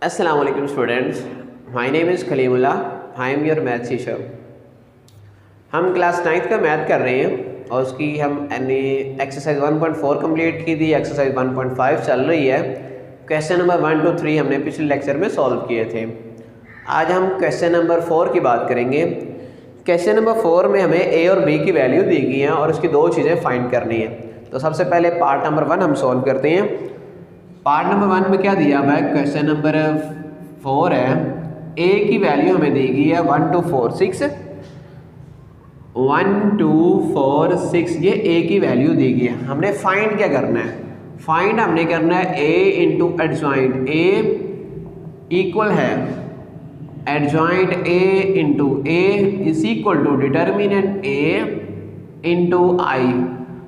Assalamu alaikum students. My name is Kaleemullah. I am your math teacher. हम class 9th का math कर रहे हैं और उसकी हमने एक्सरसाइज 1.4 कंप्लीट की थी। एक्सरसाइज 1.5 चल रही है। क्वेश्चन नंबर 1 to 3 हमने पिछले लेक्चर में सॉल्व किए थे। आज हम क्वेश्चन नंबर 4 की बात करेंगे। क्वेश्चन नंबर 4 में हमें ए और बी की वैल्यू दी गई है और उसकी दो चीज़ें फाइंड करनी है। तो सबसे पहले पार्ट नंबर 1 हम सॉल्व करते हैं। पार्ट नंबर 1 में क्या दिया हुआ है, क्वेश्चन नंबर 4 है, ए की वैल्यू हमें दी गई है 1 2 4 6 1 2 4 6, ये ए की वैल्यू दी गई है। हमने फाइंड क्या करना है, फाइंड हमने करना है A into adjoint A equal है adjoint A into A is equal to determinant A into I.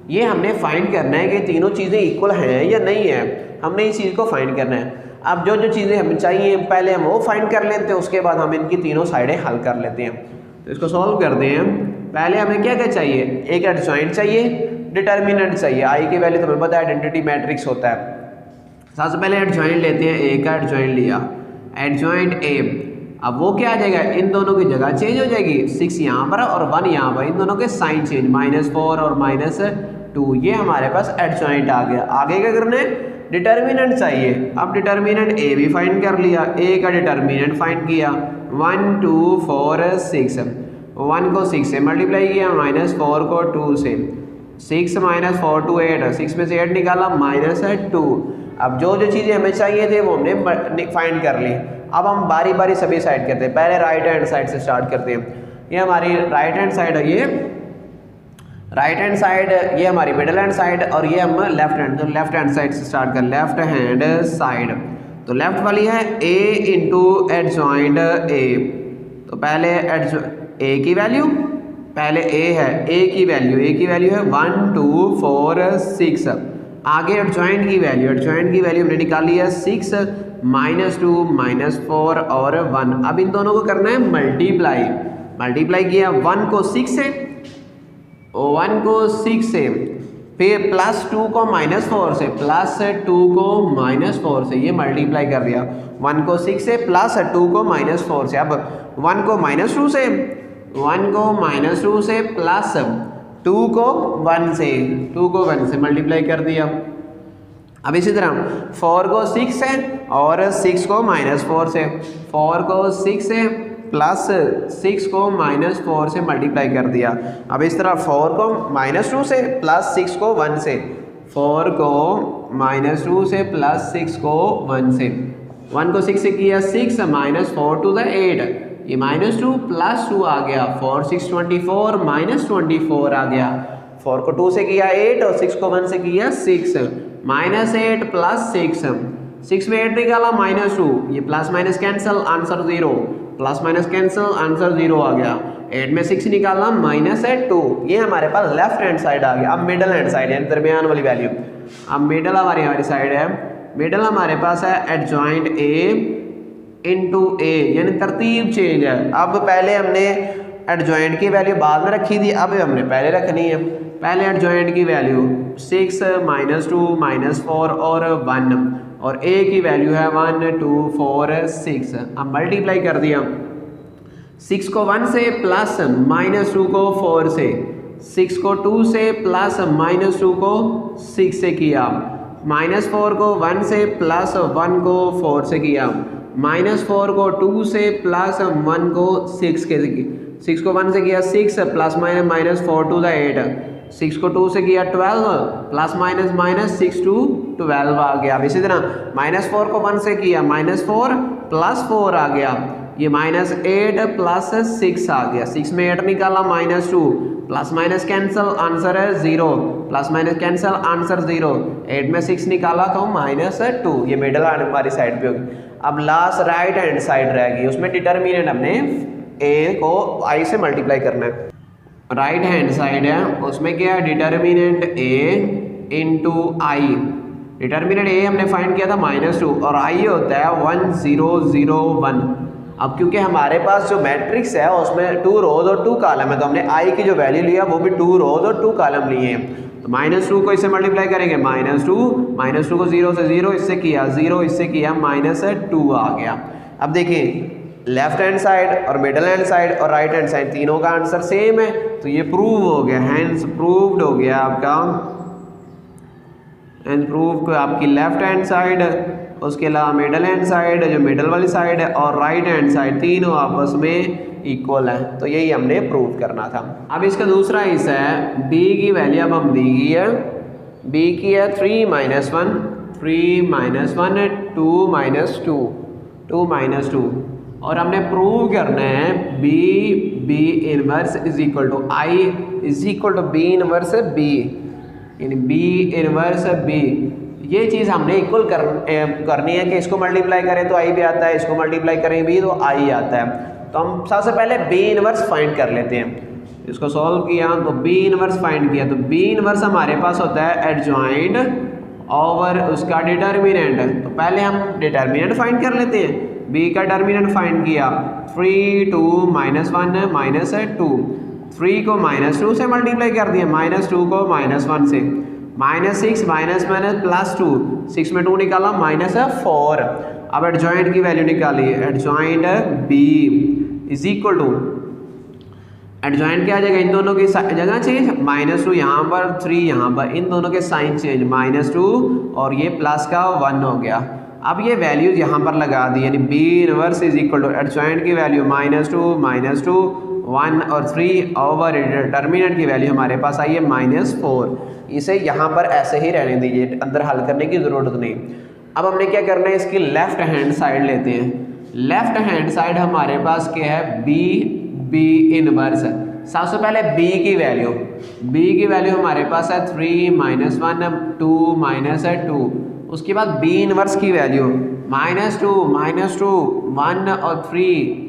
ये हमने फाइंड करना है कि तीनों चीज़ें इक्वल हैं या नहीं है, हमने इस चीज़ को फाइंड करना है। अब जो जो चीज़ें हमें चाहिए पहले हम वो फाइंड कर लेते हैं, उसके बाद हम इनकी तीनों साइडें हल कर लेते हैं। तो इसको सॉल्व करते हैं। पहले हमें क्या क्या चाहिए, एक एडजॉइंट चाहिए, डिटर्मिनेंट चाहिए। आई की वैल्यू तुम्हें पता है आइडेंटिटी मैट्रिक्स होता है। सबसे पहले एडजॉइंट लेते हैं, ए का एडजॉइंट लिया, एडजॉइंट ए। अब वो क्या आ जाएगा, इन दोनों की जगह चेंज हो जाएगी, 6 यहाँ पर और 1 यहाँ पर, इन दोनों के साइन चेंज, -4 और -2, ये हमारे पास एडजॉइंट आ गया। आगे क्या करना है, डिटर्मिनेंट चाहिए। अब डिटर्मिनेंट ए भी फाइंड कर लिया, ए का डिटर्मिनेंट फाइंड किया 1 2 4 6, 1 को 6 से मल्टीप्लाई किया, -4 को 2 से, 6 - 4 2 8, 6 में से 8 निकाला -2। अब जो जो चीज़ें हमें चाहिए थे वो हमने फाइंड कर ली। अब हम बारी बारी सभी साइड करते हैं। पहले राइट हैंड साइड से स्टार्ट करते हैं। ये हमारी राइट हैंड साइड है, ये राइट हैंड साइड, ये हमारी मिडल हैंड साइड, और ये हम लेफ्ट हैंड, तो लेफ्ट हैंड साइड से स्टार्ट कर, लेफ्ट हैंड साइड। तो लेफ्ट वाली है ए इंटू एडजॉइंट ए। तो पहले ए की वैल्यू, पहले ए है, ए की वैल्यू है 1 2 4 6। आगे एडजॉइंट की वैल्यू हमने निकाली है 6 -2 -4 और 1। अब इन दोनों को करना है मल्टीप्लाई किया, 1 को 6 से, फिर +2 को -4 से, +2 को -4 से, ये मल्टीप्लाई कर दिया। 1 को 6 से, +2 को -4 से। अब 1 को -2 से, +2 को 1 से मल्टीप्लाई कर दिया। अब इसी तरह 4 को 6 से और 6 को -4 से, 4 को 6 से +6 को -4 से मल्टीप्लाई कर दिया। अब इस तरह 4 को -2 से +6 को 1 से, 4 को -2 से +6 को 1 से, 1 को 6 से किया 6 -4 to the 8, ये -2 +2 आ गया, 4 6 24 -24 आ गया। 4 को 2 से किया 8 और 6 को 1 से किया 6, -8 +6, 6 में 8 निकाला -2, ये plus minus cancel, answer 0, plus minus cancel, answer 0 आ गया। 8 में 6 निकाला -2, ये हमारे पास लेफ्ट हैंड साइड आ गया। अब मिडल हैंड साइड है, दरमियान वाली वैल्यू। अब मिडल हमारी साइड है, मिडल हमारे पास है एडजॉइंट ए इंटू ए, यानी तरतीब चेंज है। अब पहले हमने एडजॉइंट की वैल्यू बाद में रखी थी, अब हमने पहले रखनी है। पहले एडजॉइंट की वैल्यू 6 -2 -4 और 1, और ए की वैल्यू है 1 2 4 6। अब मल्टीप्लाई कर दिया, 6 को 1 से प्लस -2 को 4 से, 6 को 2 से प्लस -2 को 6 से किया, -4 को 1 से प्लस 1 को 4 से किया, -4 को 2 से प्लस 1 को 6 के, 6 को 1 से किया 6 +-4 to the 8, 6 को 2 से किया 12 +-6 to 12 आ गया। अब इसी तरह -4 को 1 से किया -4 +4 आ गया, ये -8 +6 आ गया। 6 में 8 निकाला -2, प्लस माइनस कैंसिल, आंसर है 0, प्लस माइनस कैंसिल, आंसर 0। 8 में 6 निकाला तो -2, ये मिडल हमारी साइड पे होगी। अब लास्ट राइट हैंड साइड रहेगी, उसमें डिटर्मिनेंट हमने ए को आई से मल्टीप्लाई करना है। राइट हैंड साइड है, उसमें क्या है, determinant A into I. Determinant ए हमने फाइंड किया था -2 और आई होता है 1 0 0 1। अब क्योंकि हमारे पास जो मैट्रिक्स है उसमें 2 रोज और 2 कॉलम है, तो हमने आई की जो वैल्यू लिया वो भी 2 रोज और 2 कॉलम लिए हैं। तो -2 को इससे मल्टीप्लाई करेंगे, -2 को 0 से 0 इससे किया, 0 इससे किया, -2 आ गया। अब देखिए लेफ्ट हैंड साइड और मिडल हैंड साइड और राइट हैंड साइड तीनों का आंसर सेम है, तो ये प्रूव हो गया, हैंस प्रूव्ड हो गया आपका, हैंस प्रूव आपकी लेफ्ट हैंड साइड, उसके अलावा मिडल हैंड साइड जो मिडल वाली साइड है और राइट हैंड साइड तीनों आपस में इक्वल है। तो यही हमने प्रूव करना था। अब इसका दूसरा हिस्सा है, b की वैल्यू अब हम दी गई है, b की है 3 - 1, 3 - 1 2 - 2 और हमने प्रूव करना है b inverse is equal to i is equal to b inverse b, यानी b इनवर्स b। ये चीज़ हमने इक्वल करनी है कि इसको मल्टीप्लाई करें तो i भी आता है, इसको मल्टीप्लाई करें भी तो i आता है। तो हम सबसे पहले b इनवर्स फाइंड कर लेते हैं। इसको सॉल्व किया तो b इनवर्स फाइंड किया, तो b इनवर्स हमारे पास होता है एडजॉइंट ओवर उसका डिटर्मिनेंट। तो पहले हम डिटर्मिनेंट फाइंड कर लेते हैं। b का डिटर्मिनेंट फाइंड किया, 3 2 -1 -2, 3 को -2 से मल्टीप्लाई कर दिया, -2 को -1 से, -6 -2, 6 में 2 निकाला -4। अब एडजॉइंट की वैल्यू निकाली, adjoint b is equal to, adjoint क्या आ जाएगा, इन दोनों की जगह चेंज, -2 यहाँ पर 3 यहाँ पर, इन दोनों के साइन चेंज, -2 और ये प्लस का 1 हो गया। अब ये वैल्यूज यहाँ पर लगा दी, यानी b inverse is equal to adjoint की वैल्यू -2 1 और 3 ओवर डिटर्मिनेंट की वैल्यू हमारे पास आई है -4। इसे यहाँ पर ऐसे ही रहने दीजिए, अंदर हल करने की ज़रूरत नहीं। अब हमने क्या करना है, इसकी लेफ्ट हैंड साइड लेते हैं। लेफ्ट हैंड साइड हमारे पास क्या है, b इनवर्स। सबसे पहले b की वैल्यू हमारे पास है 3 - 1 2 -2, उसके बाद b इनवर्स की वैल्यू -2 1 और 3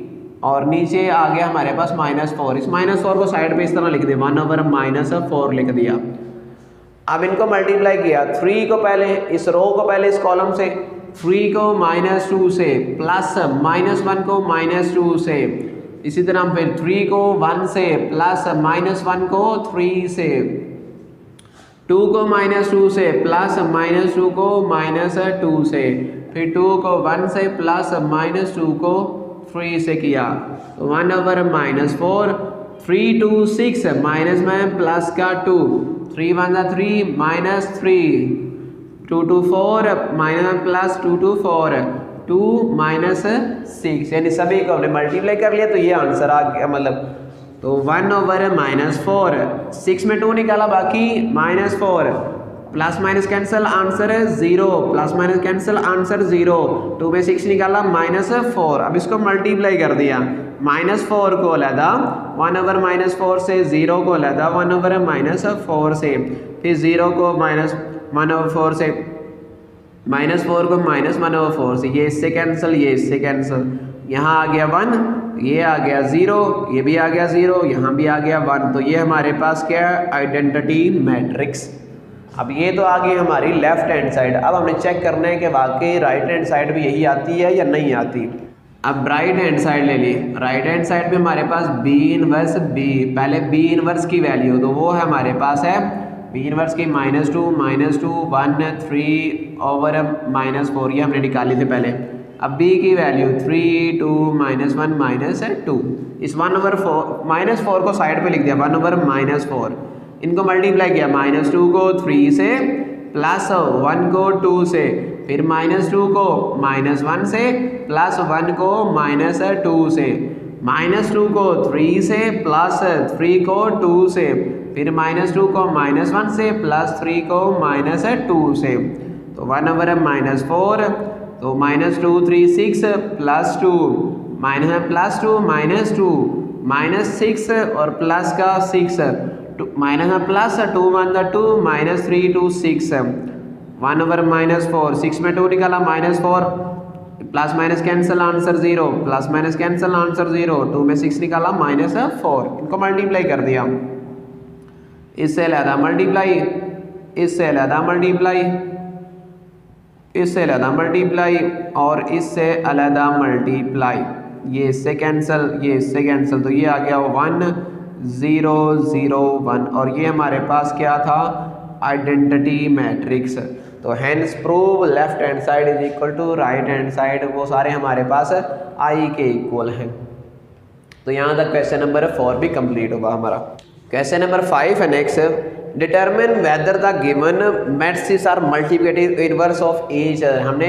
और नीचे आ गया हमारे पास -4। इस -4 को साइड पे इस तरह लिख दिया, 1/-4 लिख दिया। अब इनको मल्टीप्लाई किया, 3 को पहले इस रो को पहले इस कॉलम से, 3 को -2 से प्लस -1 को -2 से, इसी तरह फिर 3 को 1 से प्लस -1 को 3 से, 2 को -2 से प्लस -2 को -2 से, फिर 2 को 1 से प्लस -2 को 3 से किया, तो 1/-4, 3 2 6 माइनस में प्लस का 2, 3 1 3 -3, 2 2 4 माइनस प्लस 2 2 4 2 -6, यानी सभी को हमने मल्टीप्लाई कर लिया तो ये आंसर आ गया, मतलब तो 1/-4, 6 में 2 निकाला बाकी -4, प्लस माइनस कैंसिल आंसर है 0, प्लस माइनस कैंसिल आंसर 0, 2 में 6 निकाला -4। अब इसको मल्टीप्लाई कर दिया, -4 को अलहदा 1/-4 से, 0 को अलहदा 1/-4 से, फिर 0 को -1/4 से, -4 को -1/4 से, ये इससे कैंसिल, ये इससे कैंसिल, यहाँ आ गया 1, ये आ गया 0, ये भी आ गया 0, यहाँ भी आ गया 1। तो ये हमारे पास क्या है, आइडेंटिटी मैट्रिक्स। अब ये तो आ गई हमारी लेफ्ट हैंड साइड। अब हमने चेक करना है कि वाकई राइट हैंड साइड भी यही आती है या नहीं आती। अब राइट हैंड साइड ले ली, राइट हैंड साइड पे हमारे पास b इनवर्स b, पहले b इनवर्स की वैल्यू तो वो है हमारे पास है b इनवर्स की -2 1 3 ओवर -4, ये हमने निकाली थी पहले। अब b की वैल्यू 3 2 -1 -2, इस 1/4 को साइड पे लिख दिया, 1/-4, इनको मल्टीप्लाई किया, -2 को 3 से, प्लस 1 को 2 से, फिर -2 को -1 से, प्लस 1 को -2 से, -2 को 3 से, प्लस 3 को 2 से, फिर -2 को -1 से, प्लस 3 को -2 से, तो 1/-4, तो -2 3 6 प्लस 2 -6 और प्लस का 6, माइनस में प्लस 2 1 2 -3 2 6, 1/-4, 6 में 2 निकाला -4, plus minus cancel answer 0, plus minus cancel answer 0, 2 में 6 निकाला -4, इनको मल्टीप्लाई कर दिया, इससे अलहदा मल्टीप्लाई, इससे अलहदा मल्टीप्लाई, इससे अलहदा मल्टीप्लाई और इससे अलहदा मल्टीप्लाई, ये इससे कैंसिल, ये इससे कैंसिल, तो ये आ गया 1 0 0 1 और ये हमारे पास क्या था आइडेंटिटी मैट्रिक्स। तो hence prove left hand side is equal to right hand side, वो सारे हमारे पास आई के इक्वल हैं। तो यहाँ तक क्वेश्चन नंबर 4 भी कंप्लीट होगा हमारा। क्वेश्चन नंबर 5 है next, determine whether the given matrices are multiplicative inverse of each other. हमने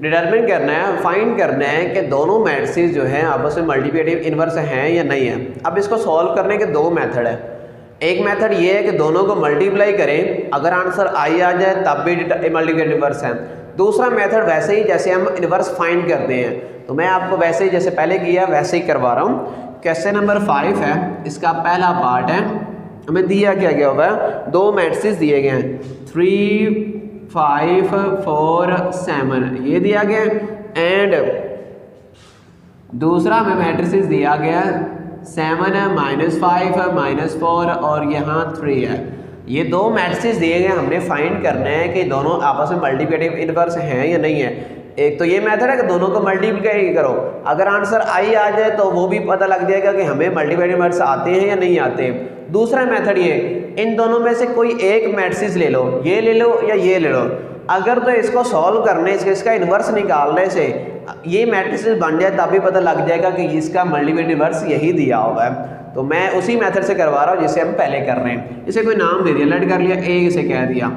डिटरमिन करना है, फाइंड करना है कि दोनों मैट्रिसेस जो हैं आपस में मल्टीप्लिकेटिव इनवर्स हैं या नहीं है। अब इसको सॉल्व करने के दो मेथड है। एक मेथड ये है कि दोनों को मल्टीप्लाई करें, अगर आंसर आई आ जाए तब भी मल्टीप्लिकेटिव इनवर्स है। दूसरा मेथड वैसे ही जैसे हम इनवर्स फाइंड करते हैं, तो मैं आपको वैसे ही जैसे पहले किया वैसे ही करवा रहा हूँ। क्वेश्चन नंबर 5 है, इसका पहला पार्ट है, हमें दिया क्या गया हुआ है, दो मैट्रिसेस दिए गए हैं 3 5 4 7 ये दिया गया, एंड दूसरा हमें मैट्रिसेस दिया गया 7 -5 -4 और यहाँ 3 है। ये दो मैट्रिसेस दिए गए, हमने फाइंड करना है कि दोनों आपस में मल्टीप्लिकेटिव इनवर्स हैं या नहीं है। एक तो ये मेथड है कि दोनों को मल्टीप्लाई करो, अगर आंसर आई आ जाए तो वो भी पता लग जाएगा कि हमें मल्टीप्लिकेटिव इनवर्स आते हैं या नहीं आते हैं। दूसरा मेथड ये, इन दोनों में से कोई एक मैट्रिक्स ले लो, ये ले लो या ये ले लो, अगर तो इसको सॉल्व करने से, इसका इन्वर्स निकालने से ये मैट्रिक्स बन जाए तब भी पता लग जाएगा कि इसका मल्टीप्लिकेटिव इनवर्स यही दिया हुआ है। तो मैं उसी मेथड से करवा रहा हूँ जिसे हम पहले कर रहे हैं। इसे कोई नाम दे दिया, लेट कर लिया, ए इसे कह दिया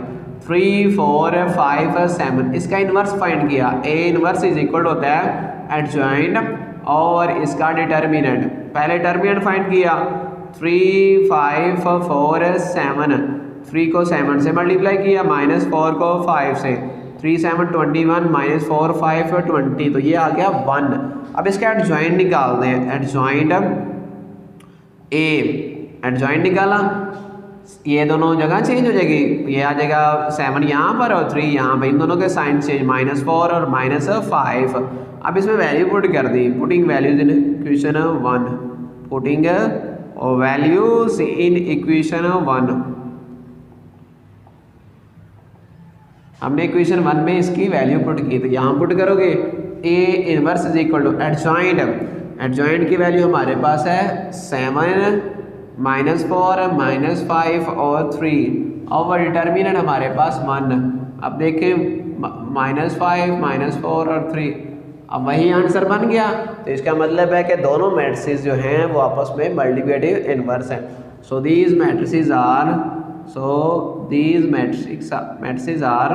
3 4 5 7, इसका इन्वर्स फाइंड किया। ए इन्वर्स इज इक्वल होता है एडजॉइंट और इसका डिटर्मिनेंट, पहले डिटर्मिनेंट फाइंड किया 3 5 4 7, 3 को 7 से मल्टीप्लाई किया, -4 को 5 से, 3 7 21 -4 5 20, तो ये आ गया 1। अब इसका एडजॉइंट निकाल दें, एडजॉइंट ए, एडजॉइंट निकाला, ये दोनों जगह चेंज हो जाएगी, ये आ जाएगा 7 यहाँ पर और 3 यहाँ पर, इन दोनों के साइन चेंज, -4 और -5। अब इसमें वैल्यू पुट कर दी, putting values in equation 1, putting values in equation 1। हमने इक्वेशन 1 में इसकी वैल्यू पुट की, तो यहाँ पुट करोगे A inverse is equal to adjoint, adjoint की वैल्यू हमारे पास है 7 -4 -5 और 3 और डिटर्मिनेंट हमारे पास 1। अब देखें -5 -4 और 3, अब वही आंसर बन गया। तो इसका मतलब है कि दोनों मैट्रिसेस जो हैं वो आपस में मल्टीप्लिकेटिव इनवर्स हैं। So these matrices are matrices are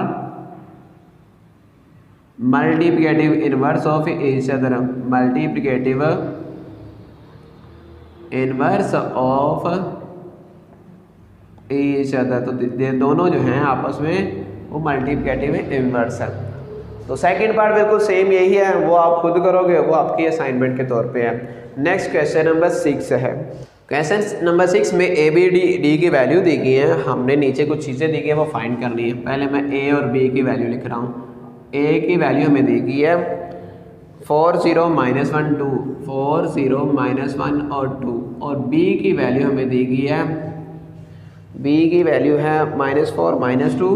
multiplicative inverse of each other, multiplicative inverse of each other. तो दोनों जो हैं आपस में वो मल्टीप्लिकेटिव इनवर्स है। तो सेकंड पार्ट बिल्कुल सेम यही है, वो आप खुद करोगे, वो आपकी असाइनमेंट के तौर पे है। नेक्स्ट क्वेश्चन नंबर 6 है। क्वेश्चन नंबर 6 में ए बी डी की वैल्यू दी गई है, हमने नीचे कुछ चीज़ें दी गई हैं वो फाइंड करनी है। पहले मैं ए और बी की वैल्यू लिख रहा हूँ। ए की वैल्यू हमें दी गई है 4 0 -1 2, 4 0 -1 और 2, और बी की वैल्यू हमें दी गई है, बी की वैल्यू है -4 -2,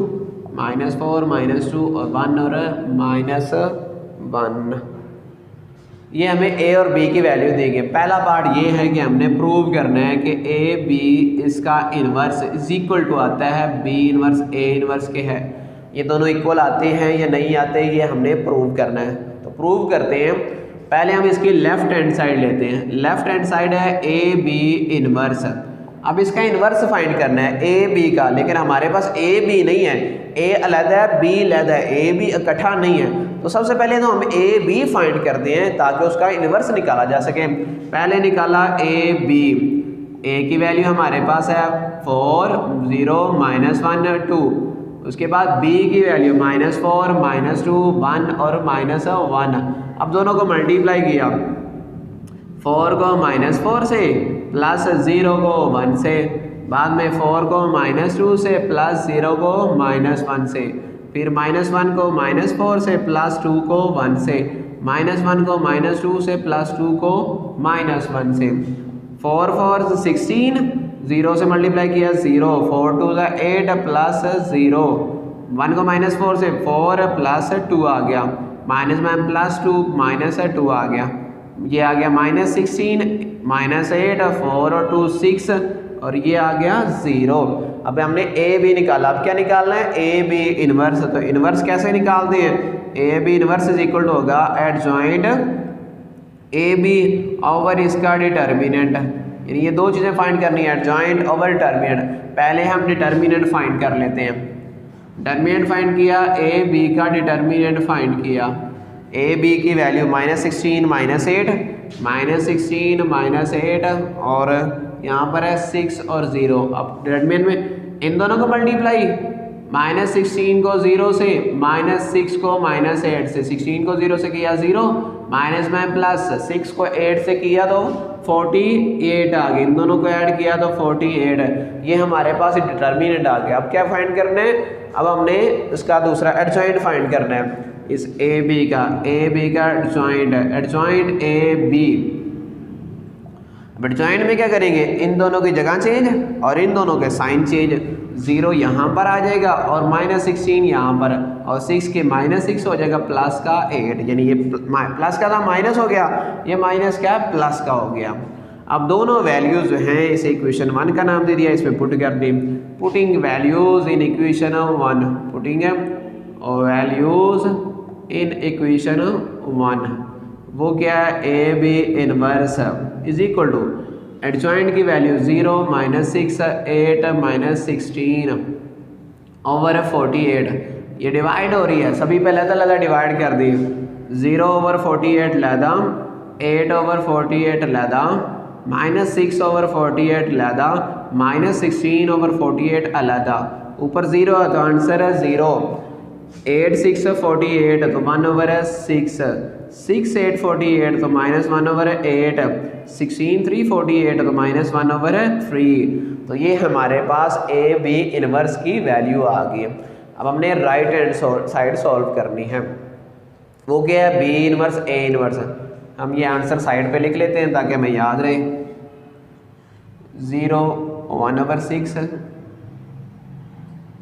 -4 -2 और 1 और -1। ये हमें ए और बी की वैल्यू दी गई। पहला पार्ट ये है कि हमने प्रूव करना है कि ए बी इसका इन्वर्स इज इक्वल टू आता है बी इन्वर्स ए इन्वर्स के है। ये दोनों इक्वल आते हैं या नहीं आते, ये हमने प्रूव करना है। तो प्रूव करते हैं। पहले हम इसकी लेफ्ट हैंड साइड लेते हैं। लेफ्ट हैंड साइड है ए बी इन्वर्स। अब इसका इन्वर्स फाइंड करना है ए बी का, लेकिन हमारे पास ए बी नहीं है, ए अलग है बी अलग है, ए बी इकट्ठा नहीं है। तो सबसे पहले तो हम ए बी फाइंड करते हैं ताकि उसका इन्वर्स निकाला जा सके। पहले निकाला ए बी, ए की वैल्यू हमारे पास है 4 0 -1 2, उसके बाद बी की वैल्यू -4 -2 1 और -1। अब दोनों को मल्टीप्लाई किया, 4 को -4 से प्लस 0 को 1 से, बाद में 4 को -2 से प्लस 0 को -1 से, फिर -1 को -4 से प्लस 2 को 1 से, -1 को -2 से प्लस 2 को -1 से। 4 4 16, 0 से मल्टीप्लाई किया 0, 4 2 8 प्लस 0, 1 को -4 से 4 प्लस 2 आ गया, -1 प्लस 2 -2 आ गया, ये आ गया -16 -8 4 और 2 6 और ये आ गया 0। अब हमने ए बी निकाला, अब क्या निकालना है, ए बी इनवर्स। तो इनवर्स कैसे निकालते हैं, A B inverse is equal to होगा एडजॉइंट ए बी ओवर इसका डिटर्मिनेंट, यानी ये दो चीज़ें फाइंड करनी है, एडजॉइंट ओवर डिटर्मिनेंट। पहले हम डिटर्मिनेंट फाइंड कर लेते हैं। डिटर्मिनेंट फाइंड किया, ए बी का डिटर्मिनेंट फाइंड किया, ए बी की वैल्यू -16 -8 -16 -8 और यहाँ पर है 6 और 0। अब डिटर्मिनेंट में इन दोनों को मल्टीप्लाई, -16 को 0 से, -6 को -8 से, 16 को 0 से किया 0, माइनस में प्लस, 6 को 8 से किया तो 48 आ गया, इन दोनों को ऐड किया तो 48, ये हमारे पास डिटर्मिनेंट आ गया। अब क्या फाइंड करना है, अब हमने इसका दूसरा एडजॉइंट फाइंड करना है, इस ए बी का एडजॉइंट ए बी। एडजॉइंट में क्या करेंगे, इन दोनों की जगह चेंज और इन दोनों के साइन चेंज, 0 यहाँ पर आ जाएगा और -16 यहाँ पर, और 6 के -6 हो जाएगा प्लस का 8, यानी ये प्लस का था माइनस हो गया, ये माइनस क्या प्लस का हो गया। अब दोनों वैल्यूज जो हैं इसे इक्वेशन 1 का नाम दे दिया, इसमें पुट कर दी, putting values in equation 1, putting values in equation 1, वो क्या है, A B inverse is equal to adjoint की वैल्यू 0 -6 8 -16 ओवर 48, ये डिवाइड हो रही है, सभी पे लदा डिवाइड कर दी, 0 ओवर 48 लदा, 8 ओवर 48 लदा, -6 ओवर 48 लदा, -16 ओवर 48 अलहदा, ऊपर 0 है तो आंसर है 0, 8 6 48 तो 1 ओवर 6, 6 8 48 तो -1 ओवर 8, 16 3 48 तो -1 ओवर 3। तो ये हमारे पास ए बी इनवर्स की वैल्यू आ गई। अब हमने राइट हैंड साइड सॉल्व करनी है, वो क्या है, बी इनवर्स ए इनवर्स। हम ये आंसर साइड पे लिख लेते हैं ताकि हमें याद रहे, 0 1 ओवर 6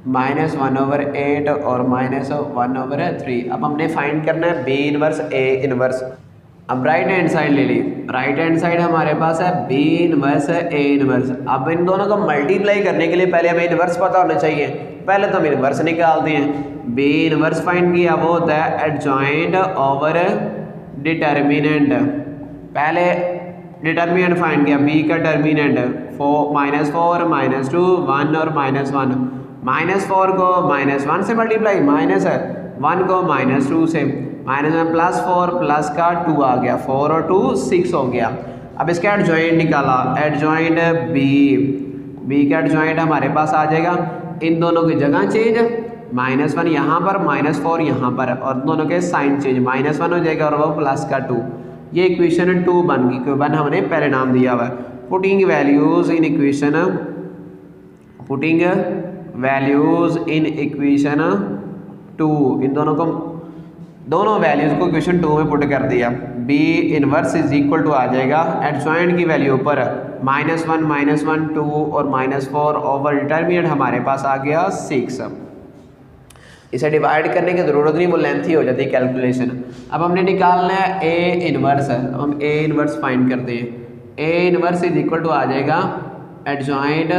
-1 ओवर 8 और -1 ओवर 3। अब हमने फाइंड करना है बी इनवर्स ए इनवर्स। अब राइट हैंड साइड ले ली, राइट हैंड साइड हमारे पास है बी इनवर्स ए इनवर्स। अब इन दोनों को मल्टीप्लाई करने के लिए पहले हमें इनवर्स पता होना चाहिए, पहले तो हम इनवर्स निकालते हैं। बी इनवर्स फाइंड किया, वो होता है एडजॉइंट ओवर डिटर्मिनेंट। पहले डिटर्मिनेंट फाइंड किया, बी का डिटर्मिनेंट -4 -2 1 और -1, -4 को -1 से मल्टीप्लाई, -1 को -2 से, -1 +4 प्लस का 2 आ गया, 4 और 2 6 हो गया। अब इसका एडजॉइंट निकाला, एडजॉइंट बी का एडजॉइंट हमारे पास आ जाएगा, इन दोनों की जगह चेंज, -1 यहाँ पर -4 यहाँ पर, और दोनों के साइन चेंज, -1 हो जाएगा और वो प्लस का 2, ये इक्वेशन 2 बन गई, क्योंकि 1 हमने पहले नाम दिया हुआ है। Putting values in equation, putting values in equation 2, इन दोनों वैल्यूज को इक्वेशन 2 में पुट कर दिया। B inverse is equal to आ जाएगा एडजॉइंट की वैल्यू पर -1 -1 2 और -4 ओवर डिटर्मिनेंट हमारे पास आ गया 6। इसे डिवाइड करने की ज़रूरत नहीं, वो लेंथी हो जाती है कैलकुलेशन। अब हमने निकालना है ए इनवर्स, अब हम ए इनवर्स फाइंड करते हैं। A inverse is equal to आ जाएगा एडजॉइंट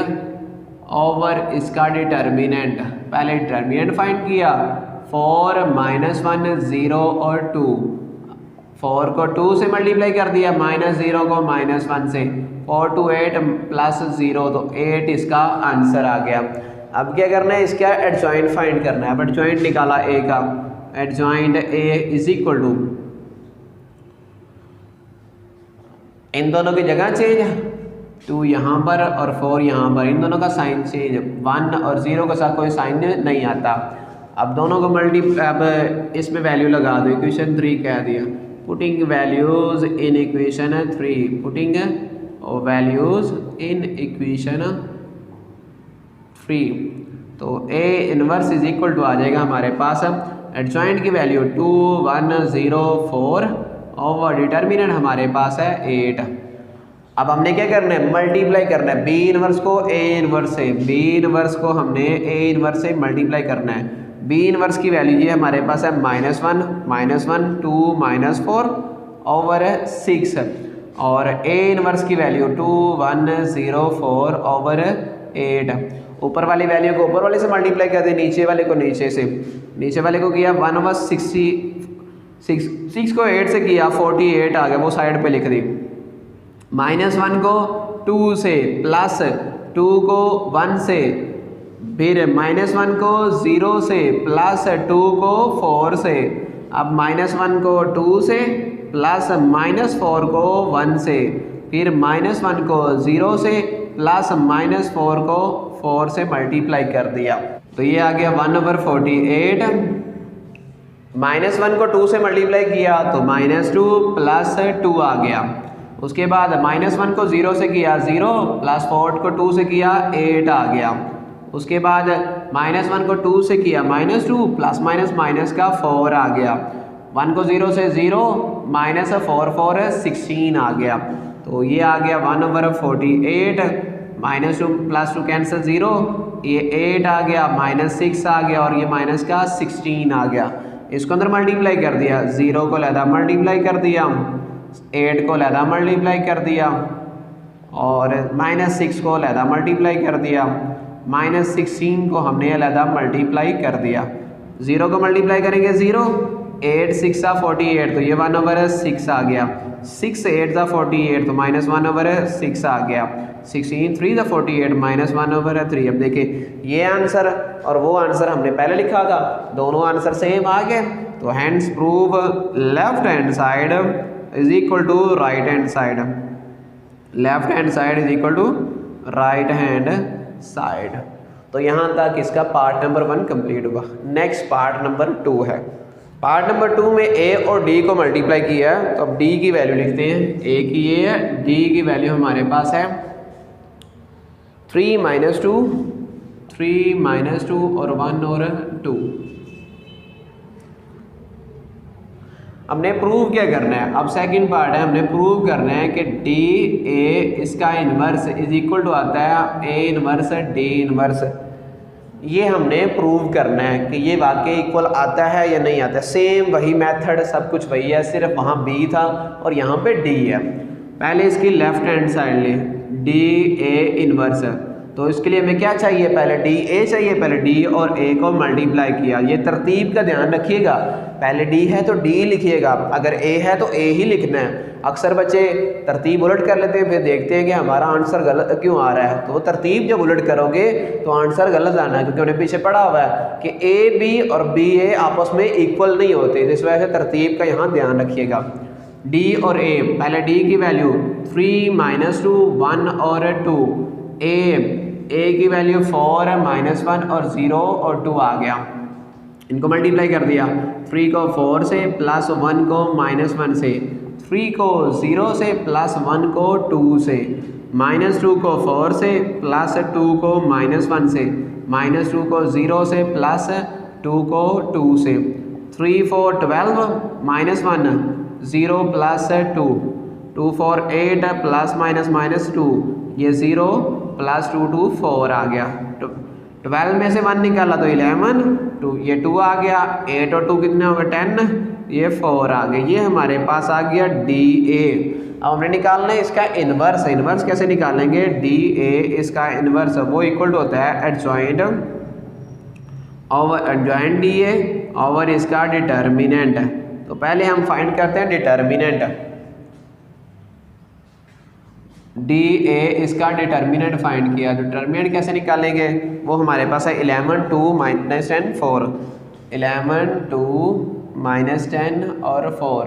ओवर इसका डिटर्मिनेंट, पहले डिटर्मिनेंट फाइंड किया, 4 -1 0 और 2, 4 को 2 से मल्टीप्लाई कर दिया, -0 को -1 से, 4 2 8 प्लस 0 तो 8 इसका आंसर आ गया। अब क्या करना है, इसका एडजॉइंट फाइंड करना है। अब एडजॉइंट निकाला ए का, adjoint A is equal to, इन दोनों की जगह चेंज, 2 यहाँ पर और 4 यहाँ पर, इन दोनों का साइन चेंज, 1 और 0 के साथ कोई साइन नहीं आता। अब दोनों को अब इसमें वैल्यू लगा दो, इक्वेशन 3 कह दिया, putting values in equation 3, putting values in equation 3, तो A inverse is equal to आ जाएगा हमारे पास एडजॉइंट की वैल्यू 2 1 0 4 और डिटर्मिनेंट हमारे पास है 8। अब हमने क्या करना है, मल्टीप्लाई करना है बी इनवर्स को ए इनवर्स से, बी इनवर्स को हमने ए इनवर्स से मल्टीप्लाई करना है। बी इनवर्स की वैल्यू ये हमारे पास है -1 2 -4 ओवर 6, और ए इनवर्स की वैल्यू 2 1 0 4 ओवर 8, ऊपर वाली वैल्यू को ऊपर वाले से मल्टीप्लाई कर दिया, नीचे वाले को नीचे से, नीचे वाले को किया 1 + 6 को 8 से किया 48 आ गया, वो साइड पे लिख दी। -1 को 2 से, +2 को 1 से, फिर -1 को 0 से, +2 को 4 से, अब -1 को 2 से, +-4 को 1 से, फिर -1 को 0 से, +-4 को 4 से मल्टीप्लाई कर दिया। तो ये आ गया 1/48। -1 को 2 से मल्टीप्लाई किया तो -2 + 2 आ गया। उसके बाद -1 को 0 से किया 0, +4 को 2 से किया 8 आ गया। उसके बाद -1 को 2 से किया -2, + का 4 आ गया। 1 को 0 से 0, -4 4 16 आ गया। तो ये आ गया 1/48। -2 + 2 कैंसिल 0, ये 8 आ गया, -6 आ गया और ये माइनस का 16 आ गया। इसको अंदर मल्टीप्लाई कर दिया, 0 को लहदा मल्टीप्लाई कर दिया, 8 को लहदा मल्टीप्लाई कर दिया और -6 को लहदा मल्टीप्लाई कर दिया, -16 को हमने अलहदा मल्टीप्लाई कर दिया। 0 को मल्टीप्लाई करेंगे 0, 8 6 48 तो ये 1/6 आ गया, 6 8 48 तो -1/6 आ गया, 16 3 48 -1/3। अब देखिए ये आंसर और वो आंसर हमने पहले लिखा था, दोनों आंसर सेम आ गए। तो hence prove left hand side is equal to right hand side, left hand side is equal to right hand side. तो यहाँ तक इसका पार्ट नंबर 1 कंप्लीट हुआ। नेक्स्ट पार्ट नंबर 2 है। पार्ट नंबर 2 में a और d को मल्टीप्लाई किया है, तो अब d की वैल्यू लिखते हैं। a की ये है, d की वैल्यू हमारे पास है 3 - 2, 3 - 2 और 1 और 2। हमने प्रूव क्या करना है, अब सेकंड पार्ट है, हमने प्रूव करना है कि डी ए इसका इन्वर्स इज इक्वल टू आता है ए इन्वर्स डी इन्वर्स। ये हमने प्रूव करना है कि ये वाकई इक्वल आता है या नहीं आता है। सेम वही मेथड, सब कुछ वही है, सिर्फ वहाँ बी था और यहाँ पे डी है। पहले इसकी लेफ्ट हैंड साइड ले, डी ए इन्वर्स। तो इसके लिए हमें क्या चाहिए, पहले डी ए चाहिए, पहले डी और ए को मल्टीप्लाई किया। ये तरतीब का ध्यान रखिएगा, पहले डी है तो डी लिखिएगा, अगर ए है तो ए ही लिखना है। अक्सर बच्चे तरतीब उलट कर लेते हैं, फिर देखते हैं कि हमारा आंसर गलत क्यों आ रहा है। तो वो तरतीब जब उलट करोगे तो आंसर गलत आना है, क्योंकि उन्हें पीछे पढ़ा हुआ है कि ए बी और बी ए आपस में इक्वल नहीं होते। इस वजह से तरतीब का यहाँ ध्यान रखिएगा। डी और ए, पहले डी की वैल्यू 3 - 2 1 और 2, ए की वैल्यू 4 -1 और 0 और 2 आ गया। इनको मल्टीप्लाई कर दिया, 3 को 4 से, +1 को -1 से, 3 को 0 से, +1 को 2 से, -2 को 4 से, +2 को -1 से, -2 को 0 से, +2 को 2 से, 3 4 12 -1 0 +2, 2 4 8 +-2, ये 0 +2 2 4 आ गया। 12 में से 1 निकाला तो 11, 2 ये 2 आ गया, 8 और 2 कितने हो गए 10, ये 4 आ गए। ये हमारे पास आ गया डी ए। अब हमने निकालना है इसका इन्वर्स। इन्वर्स कैसे निकालेंगे, डी ए इसका इन्वर्स वो इक्वल टू होता है adjoint over adjoint D A over इसका डिटर्मिनेंट। तो पहले हम फाइंड करते हैं डिटर्मिनेंट। डी ए इसका डिटर्मिनेंट फाइंड किया। डिटर्मिनेंट कैसे निकालेंगे, वो हमारे पास है 11 2 -10 4, 11 2 -10 और 4।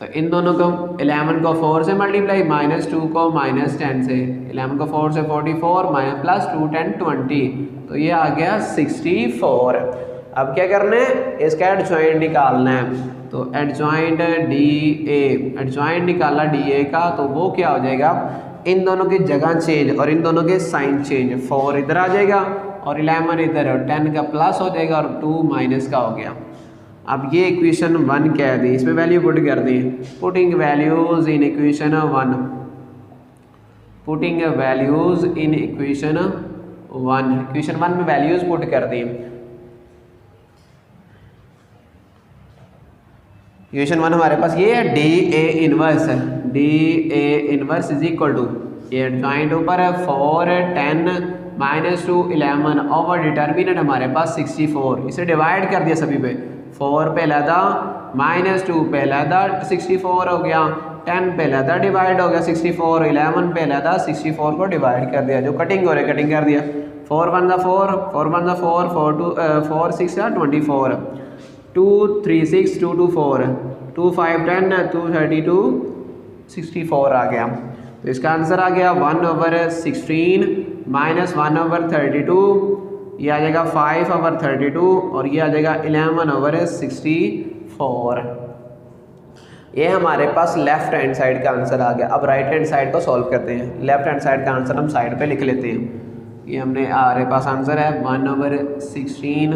तो इन दोनों को 11 को 4 से मल्टीप्लाई, -2 को -10 से, 11 को 4 से 44 +2 10 20, तो ये आ गया 64। अब क्या करना है, इसका एडजॉइंट निकालना है। तो एडजॉइंट डी ए, एडजॉइंट निकाला डी ए का, तो वो क्या हो जाएगा, इन दोनों की जगह चेंज और इन दोनों के साइन चेंज। 4 इधर आ जाएगा और 11 इधर, और 10 का प्लस हो जाएगा और 2 माइनस का हो गया। अब ये इक्वेशन 1 कह दी, इसमें वैल्यू पुट कर दी। Putting values in equation 1, putting values in equation 1, equation 1 में वैल्यूज पुट कर दी। इक्वेशन 1 हमारे पास ये है D A inverse, D A inverse is equal to, ये एडजॉइंट ऊपर है 4 10 -2 11 ओवर डिटर्मिनेंट हमारे पास 64, इसे डिवाइड कर दिया सभी पे, 4 पे लहदा -2 पे लहदा 64 हो गया, 10 पे लहदा डिवाइड हो गया 64, 11 पे लहदा 64 को डिवाइड कर दिया, जो कटिंग हो रही है कटिंग कर दिया, 4 1 ज़ा 4, 4 1 ज़ा 4, 4 6 ज़ा 24, 2 3 6 2 2 4, 2 5 10, 2 32 64 आ गया। तो इसका आंसर आ गया 1/16 -1/32, ये आ जाएगा 5/32 और ये आ जाएगा 11/64। ये हमारे पास लेफ्ट हैंड साइड का आंसर आ गया। अब राइट हैंड साइड को सॉल्व करते हैं। लेफ्ट हैंड साइड का आंसर हम साइड पे लिख लेते हैं। ये हमारे पास आंसर है 1/16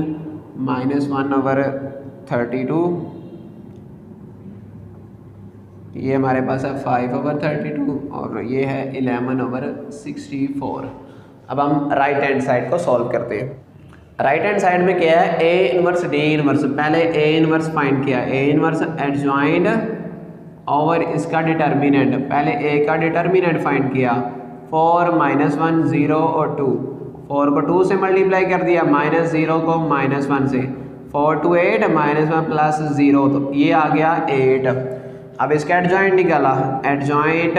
-1/32, ये हमारे पास है 5/32 और ये है 11/64। अब हम राइट हैंड साइड को सॉल्व करते हैं। राइट हैंड साइड में क्या है, ए इनवर्स डी इनवर्स। पहले ए इनवर्स फाइंड किया, ए इनवर्स एडजॉइंट और इसका डिटर्मिनेंट, पहले ए का डिटर्मिनेंट फाइंड किया, 4 -1 0 और 2, 4 को 2 से मल्टीप्लाई कर दिया, -0 को -1 से, 4 2 8 -1 प्लस 0, तो ये आ गया 8। अब इसका एडजॉइंट निकाला, एडजॉइंट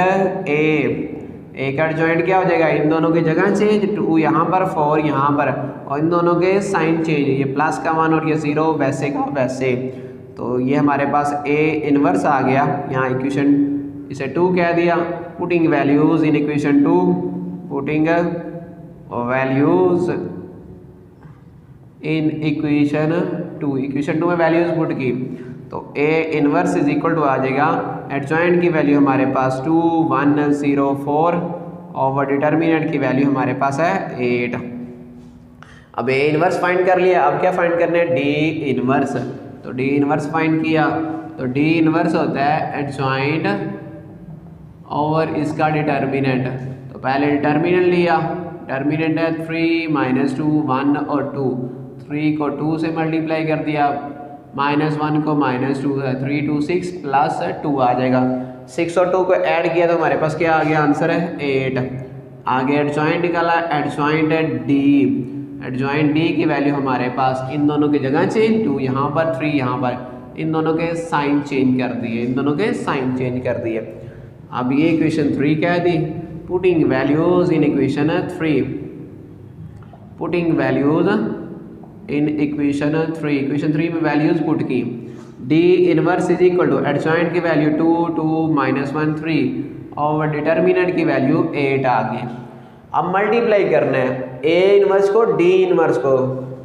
ए का एडजॉइंट क्या हो जाएगा, इन दोनों की जगह चेंज, 2 यहाँ पर 4 यहाँ पर, और इन दोनों के साइन चेंज, ये प्लस का 1 और ये 0 वैसे का वैसे। तो ये हमारे पास ए इनवर्स आ गया, यहाँ इक्वेशन इसे 2 कह दिया। Putting values in equation 2, putting values in equation 2, equation 2 में वैल्यूज पुट की, तो A inverse is equal to आ जाएगा, एडजॉइंट की वैल्यू हमारे पास 2 1 0 4 और डिटर्मिनेंट की वैल्यू हमारे पास है 8। अब ए इनवर्स फाइंड कर लिया, अब क्या फाइंड करना है, डी इनवर्स। तो डी इनवर्स फाइंड किया, तो डी इनवर्स होता है एडजॉइंट और इसका डिटर्मिनेंट। तो पहले डिटर्मिनेंट लिया, डिटर्मिनेंट है 3 -2 1 और 2, 3 को 2 से मल्टीप्लाई कर दिया, -1 को -2 है, 3 2 6 प्लस 2 आ जाएगा, 6 और 2 को ऐड किया तो हमारे पास क्या आ गया, आंसर है 8। आगे एडजॉइंट निकाला, एडजॉइंट है डी, एडजॉइंट डी की वैल्यू हमारे पास, इन दोनों की जगह चेंज, 2 यहाँ पर 3 यहाँ पर, इन दोनों के साइन चेंज कर दिए, इन दोनों के साइन चेंज कर दिए। अब ये इक्वेशन 3 कह दी, putting values in equation 3, putting values in equation 3, equation 3 में वैल्यूज पुट की, D inverse is equal to adjoint की वैल्यू 2 2 -1 3 और डिटर्मिनेंट की वैल्यू 8 आ गई। अब मल्टीप्लाई करना है ए इनवर्स को डी इनवर्स को,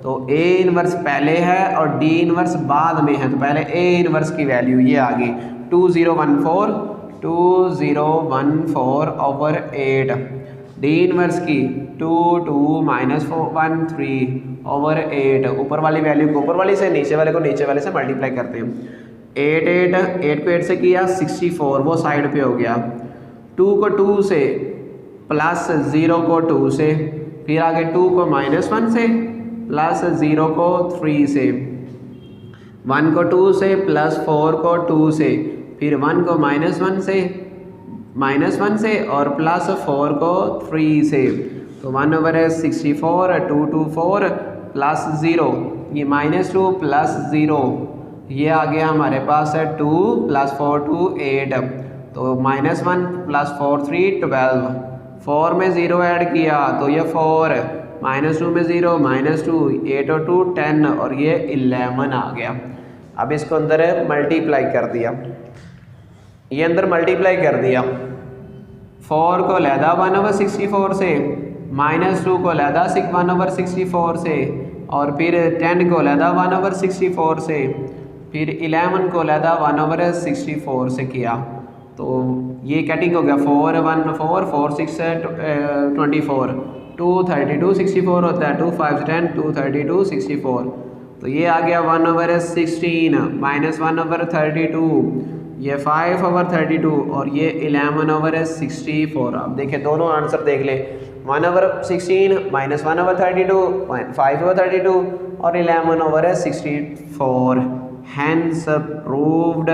तो ए इनवर्स पहले है और डी इनवर्स बाद में है, तो पहले ए इनवर्स की वैल्यू ये आ गई 2014 ओवर 8, डी इनवर्स की 2 2 -1 3 ओवर 8, ऊपर वाली वैल्यू को ऊपर वाली से, नीचे वाले को नीचे वाले से मल्टीप्लाई करते हैं। 8 को 8 से किया 64, वो साइड पे हो गया, 2 को 2 से प्लस 0 को 2 से, फिर आगे 2 को -1 से प्लस 0 को 3 से, 1 को 2 से प्लस 4 को 2 से, फिर 1 को -1 से और प्लस 4 को 3 से, तो 1/64 2 2 4 प्लस 0, ये -2 प्लस 0, ये आ गया हमारे पास है 2 प्लस 4 2 8, तो -1 प्लस 4 3 12, 4 में 0 ऐड किया तो ये 4, -2 में 0 -2, 8 और 2 10 और ये 11 आ गया। अब इसको अंदर मल्टीप्लाई कर दिया, ये अंदर मल्टीप्लाई कर दिया, 4 को लहदा 1/64 से, -2 को लहदा 1/64 से, और फिर 10 को लहदा 1/64 से, फिर 11 को लहदा 1/64 से किया, तो ये कटिंग हो गया 4 1 4 4 6 24, 2 32 64 होता है, 2 5 10 2 32 64, तो ये आ गया 1/16 -1/32, ये 5/32 और ये 11/64। अब देखिए दोनों आंसर देख लें, 1/16 -1/32 5/32 और 11/64, हैंस प्रूव्ड।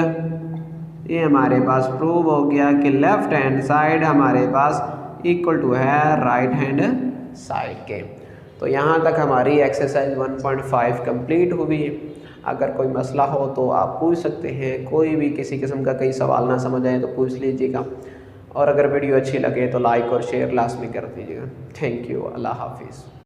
ये हमारे पास प्रूव हो गया कि लेफ्ट हैंड साइड हमारे पास इक्वल टू है राइट हैंड साइड के। तो यहाँ तक हमारी एक्सरसाइज 1.5 कंप्लीट हुई। अगर कोई मसला हो तो आप पूछ सकते हैं, कोई भी किसी किस्म का कई सवाल ना समझ आए तो पूछ लीजिएगा, और अगर वीडियो अच्छी लगे तो लाइक और शेयर लाजमी कर दीजिएगा। Thank you. अल्लाह हाफिज़।